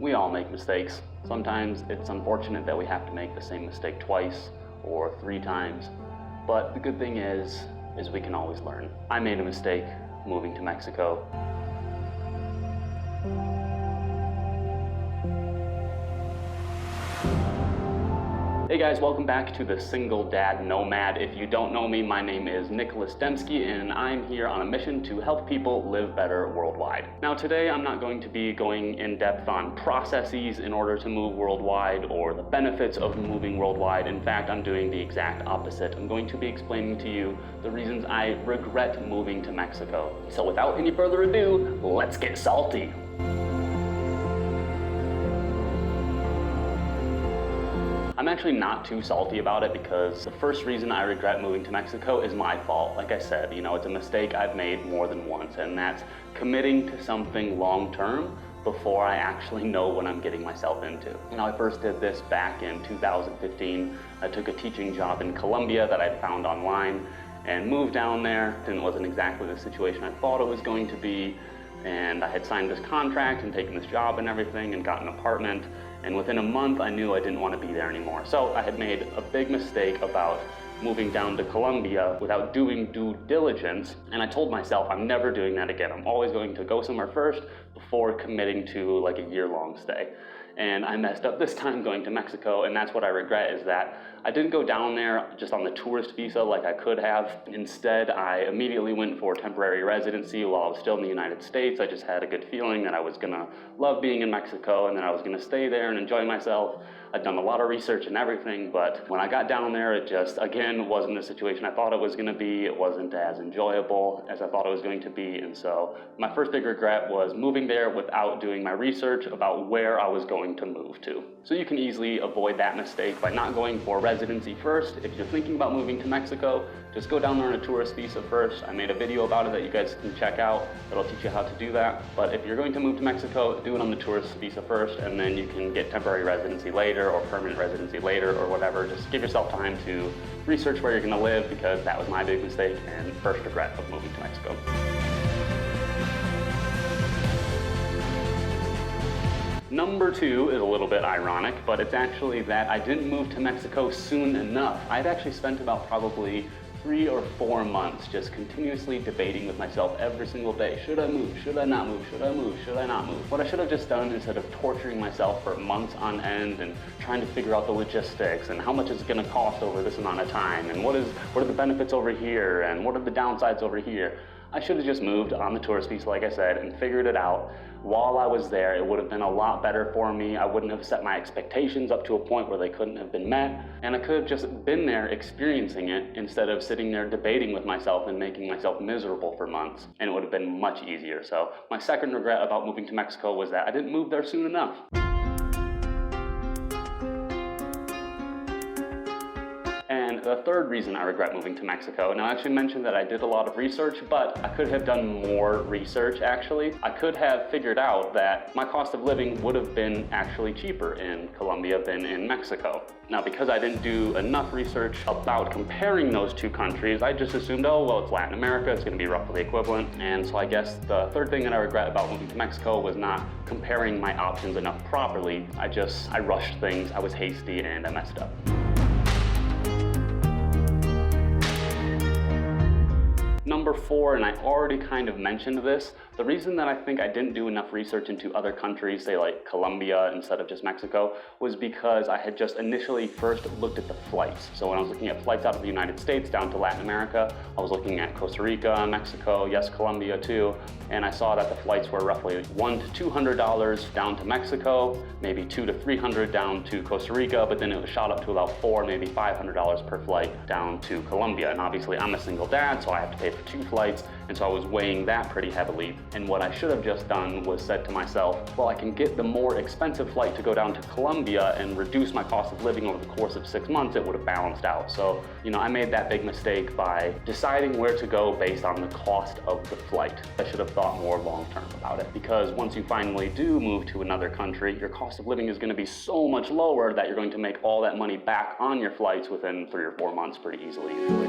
We all make mistakes. Sometimes it's unfortunate that we have to make the same mistake twice or 3 times. But the good thing is we can always learn. I made a mistake moving to Mexico. Hey guys, welcome back to the Single Dad Nomad. If you don't know me, my name is DEMSKI and I'm here on a mission to help people live better worldwide. Now today I'm not going to be going in depth on processes in order to move worldwide or the benefits of moving worldwide. In fact, I'm doing the exact opposite. I'm going to be explaining to you the reasons I regret moving to Mexico. So without any further ado, let's get salty. I'm actually not too salty about it because the first reason I regret moving to Mexico is my fault. Like I said, it's a mistake I've made more than once, and that's committing to something long-term before I actually know what I'm getting myself into. I first did this back in 2015. I took a teaching job in Colombia that I'd found online and moved down there, and it wasn't exactly the situation I thought it was going to be. And I had signed this contract and taken this job and everything and got an apartment. And within a month, I knew I didn't want to be there anymore. So I had made a big mistake about moving down to Colombia without doing due diligence. And I told myself, I'm never doing that again. I'm always going to go somewhere first before committing to like a year-long stay. And I messed up this time going to Mexico, and that's what I regret, is that I didn't go down there just on the tourist visa like I could have. Instead, I immediately went for temporary residency while I was still in the United States. I just had a good feeling that I was gonna love being in Mexico and that I was gonna stay there and enjoy myself. I'd done a lot of research and everything, but when I got down there, it just, again, wasn't the situation I thought it was gonna be. It wasn't as enjoyable as I thought it was going to be, and so my first big regret was moving there without doing my research about where I was going to move to. So you can easily avoid that mistake by not going for residency first. If you're thinking about moving to Mexico, just go down there on a tourist visa first. I made a video about it that you guys can check out. It'll teach you how to do that. But if you're going to move to Mexico, do it on the tourist visa first, and then you can get temporary residency later or permanent residency later or whatever. Just give yourself time to research where you're gonna live, because that was my big mistake and first regret of moving to Mexico. Number 2 is a little bit ironic, but it's actually that I didn't move to Mexico soon enough. I'd actually spent about probably 3 or 4 months just continuously debating with myself every single day. Should I move? Should I not move? Should I move? Should I not move? What I should have just done, instead of torturing myself for months on end and trying to figure out the logistics and how much it's gonna cost over this amount of time and what are the benefits over here and what are the downsides over here, I should have just moved on the tourist visa, like I said, and figured it out while I was there. It would have been a lot better for me. I wouldn't have set my expectations up to a point where they couldn't have been met. And I could have just been there experiencing it instead of sitting there debating with myself and making myself miserable for months. And it would have been much easier. So my second regret about moving to Mexico was that I didn't move there soon enough. And the third reason I regret moving to Mexico, now I actually mentioned that I did a lot of research, but I could have done more research actually. I could have figured out that my cost of living would have been actually cheaper in Colombia than in Mexico. Now, because I didn't do enough research about comparing those two countries, I just assumed, oh, well, it's Latin America, it's gonna be roughly equivalent. And so I guess the third thing that I regret about moving to Mexico was not comparing my options enough properly. I rushed things, I was hasty, and I messed up. Number 4, and I already kind of mentioned this, the reason that I think I didn't do enough research into other countries, say like Colombia instead of just Mexico, was because I had just initially first looked at the flights. So when I was looking at flights out of the United States down to Latin America, I was looking at Costa Rica, Mexico, yes, Colombia too, and I saw that the flights were roughly $100 to $200 down to Mexico, maybe $200 to $300 down to Costa Rica, but then it was shot up to about $400, maybe $500 per flight down to Colombia. And obviously I'm a single dad, so I have to pay for 2 flights, and so I was weighing that pretty heavily. And what I should have just done was said to myself, well, I can get the more expensive flight to go down to Colombia and reduce my cost of living over the course of 6 months. It would have balanced out. So, I made that big mistake by deciding where to go based on the cost of the flight. I should have thought more long-term about it, because once you finally do move to another country, your cost of living is going to be so much lower that you're going to make all that money back on your flights within 3 or 4 months pretty easily usually.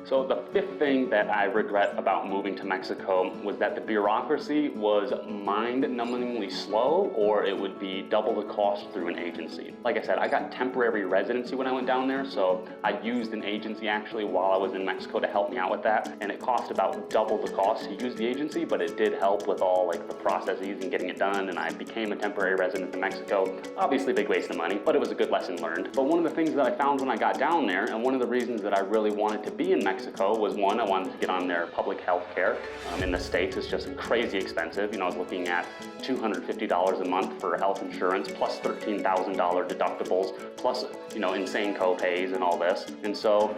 So the fifth thing that I regret about moving to Mexico was that the bureaucracy was mind-numbingly slow, or it would be double the cost through an agency. Like I said, I got temporary residency when I went down there, so I used an agency actually while I was in Mexico to help me out with that, and it cost about double the cost to use the agency, but it did help with all like the processes and getting it done, and I became a temporary resident in Mexico. Obviously a big waste of money, but it was a good lesson learned. But one of the things that I found when I got down there, and one of the reasons that I really wanted to be in Mexico was, one, I wanted to get on their public health care. In the States, it's just crazy expensive. You know, I was looking at $250 a month for health insurance, plus $13,000 deductibles, plus, you know, insane co-pays and all this. And so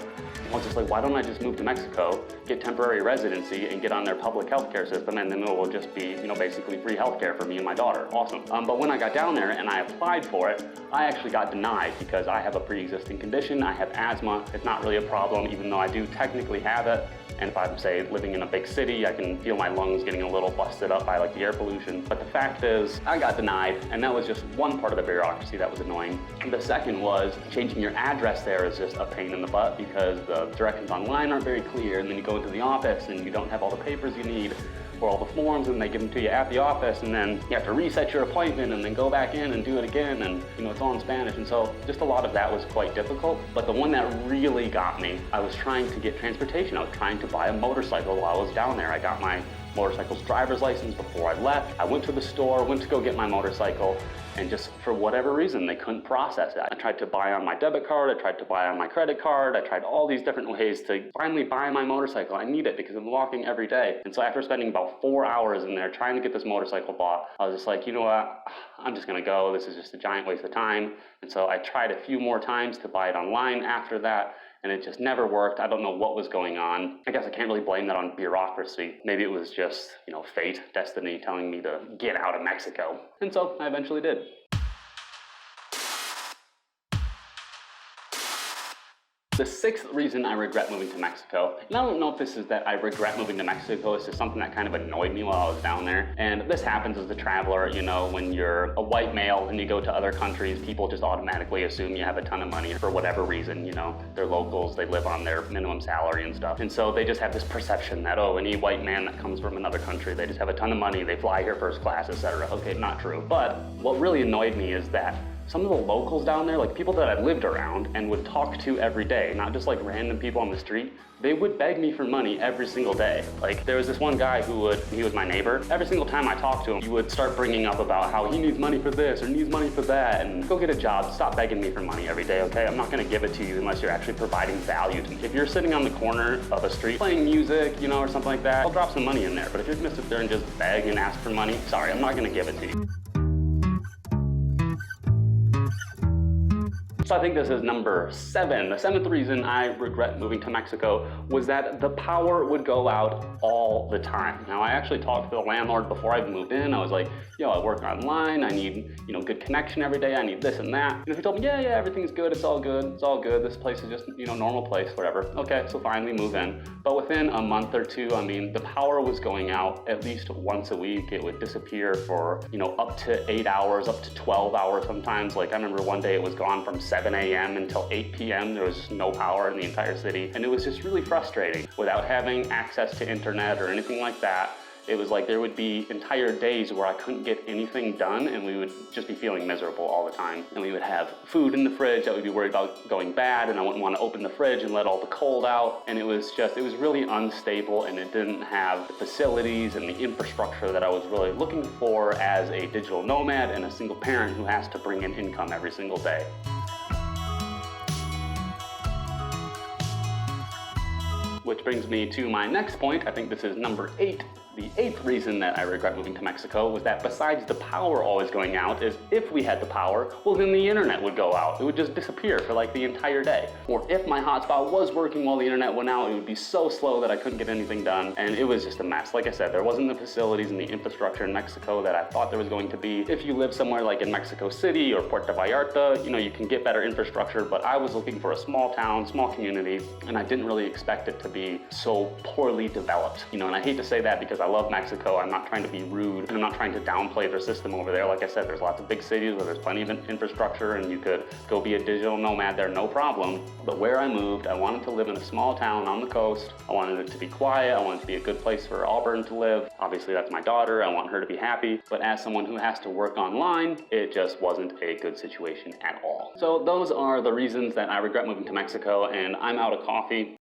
I was just like, why don't I just move to Mexico, get temporary residency, and get on their public health care system, and then it will just be, you know, basically free health care for me and my daughter. Awesome. But when I got down there and I applied for it, I actually got denied because I have a pre-existing condition. I have asthma. It's not really a problem, even though I do technically have it. And if I'm, say, living in a big city, I can feel my lungs getting a little busted up by like the air pollution. But the fact is, I got denied, and that was just one part of the bureaucracy that was annoying. The second was changing your address there is just a pain in the butt because the directions online aren't very clear, and then you go into the office and you don't have all the papers you need or all the forms, and they give them to you at the office, and then you have to reset your appointment and then go back in and do it again, and you know, it's all in Spanish, and so just a lot of that was quite difficult. But the one that really got me, I was trying to get transportation. I was trying to buy a motorcycle while I was down there. I got my motorcycle's driver's license before I left. I went to the store, went to go get my motorcycle, and just for whatever reason, they couldn't process it. I tried to buy on my debit card, I tried to buy on my credit card, I tried all these different ways to finally buy my motorcycle. I need it because I'm walking every day. And so after spending about 4 hours in there trying to get this motorcycle bought, I was just like, you know what, I'm just gonna go. This is just a giant waste of time. And so I tried a few more times to buy it online after that, and it just never worked. I don't know what was going on. I guess I can't really blame that on bureaucracy. Maybe it was just, you know, fate, destiny telling me to get out of Mexico. And so I eventually did. The sixth reason I regret moving to Mexico, and I don't know if this is that I regret moving to Mexico, it's just something that kind of annoyed me while I was down there. And this happens as a traveler, you know, when you're a white male and you go to other countries, people just automatically assume you have a ton of money for whatever reason, you know. They're locals, they live on their minimum salary and stuff. And so they just have this perception that, oh, any white man that comes from another country, they just have a ton of money, they fly here first class, etc. Okay, not true. But what really annoyed me is that some of the locals down there, like people that I lived around and would talk to every day, not just like random people on the street, they would beg me for money every single day. Like there was this one guy he was my neighbor. Every single time I talked to him, he would start bringing up about how he needs money for this or needs money for that, and go get a job, stop begging me for money every day, okay? I'm not gonna give it to you unless you're actually providing value to me. If you're sitting on the corner of a street playing music, you know, or something like that, I'll drop some money in there. But if you're gonna sit there and just beg and ask for money, sorry, I'm not gonna give it to you. So I think this is number 7. The 7th reason I regret moving to Mexico was that the power would go out all the time. Now I actually talked to the landlord before I moved in. I was like, yo, I work online, I need, you know, good connection every day, I need this and that. And he told me, yeah, everything's good, it's all good, this place is just, you know, normal place, whatever. Okay, so fine, we move in. But within a month or two, I mean, the power was going out at least once a week. It would disappear for, you know, up to 8 hours, up to 12 hours sometimes. Like I remember one day it was gone from 7 a.m. until 8 p.m. There was just no power in the entire city. And it was just really frustrating. Without having access to internet or anything like that, it was like there would be entire days where I couldn't get anything done, and we would just be feeling miserable all the time. And we would have food in the fridge that we'd be worried about going bad, and I wouldn't want to open the fridge and let all the cold out. And it was really unstable, and it didn't have the facilities and the infrastructure that I was really looking for as a digital nomad and a single parent who has to bring in income every single day. Which brings me to my next point. I think this is number 8. The 8th reason that I regret moving to Mexico was that besides the power always going out, is if we had the power, well then the internet would go out. It would just disappear for like the entire day. Or if my hotspot was working while the internet went out, it would be so slow that I couldn't get anything done, and it was just a mess. Like I said, there wasn't the facilities and the infrastructure in Mexico that I thought there was going to be. If you live somewhere like in Mexico City or Puerto Vallarta, you know, you can get better infrastructure, but I was looking for a small town, small community, and I didn't really expect it to be so poorly developed. You know, and I hate to say that because I love Mexico. I'm not trying to be rude, and I'm not trying to downplay their system over there. Like I said, there's lots of big cities where there's plenty of infrastructure, and you could go be a digital nomad there, no problem. But where I moved, I wanted to live in a small town on the coast. I wanted it to be quiet. I wanted it to be a good place for Auburn to live. Obviously, that's my daughter. I want her to be happy. But as someone who has to work online, it just wasn't a good situation at all. So those are the reasons that I regret moving to Mexico, and I'm out of coffee.